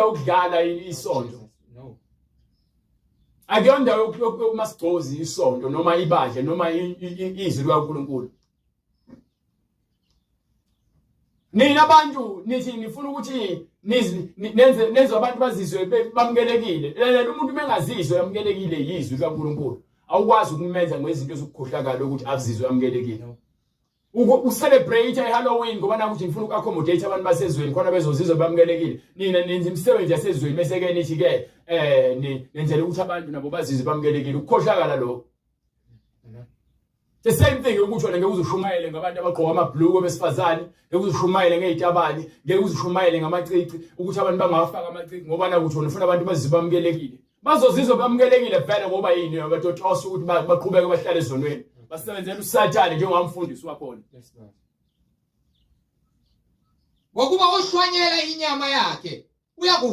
ukudlala isonto. No. Akuyona yokumasibhozi isonto noma ibandla noma izwi likaNkulunkulu. Nina abantu nithi nifuna ukuthi nenze abantu bazizwe bamukelekile. Lalela umuntu mengazizwe yamukelekile yizwi likaNkulunkulu. Awukwazi ukumenza ngezinto zokukhohlakala ukuthi azizwe amukelekile. Ucelebrate iHalloween ngoba nakuthi ngifuna uku-accommodate abantu basezweni khona bezozizwa bamukelekile. Nina nenza imisebenzi yasezweni bese ke nithi ke nenzela ukuthi abantu nabo bazizwe bamukelekile. Ukukhohlakala lokho. The same thing ukuthi wena ngeke uzushumayele ngabantu abagqoka amabhluku besifazane, ngeke uzushumayele ngeitabani, ngeke uzushumayele ngamacici ukuthi abantu bangafaka amacici ngoba nakuthi wena ufuna abantu bazizwe bamukelekile. Bazozizwa bamukelekile phela ngoba yini abatothosa ukuthi baqhubeke bahlale ezonweni. Basebenzela uSathane njengomfundisi wakhona. Yes, Lord. Ngokuba oshwanyela inyama yakhe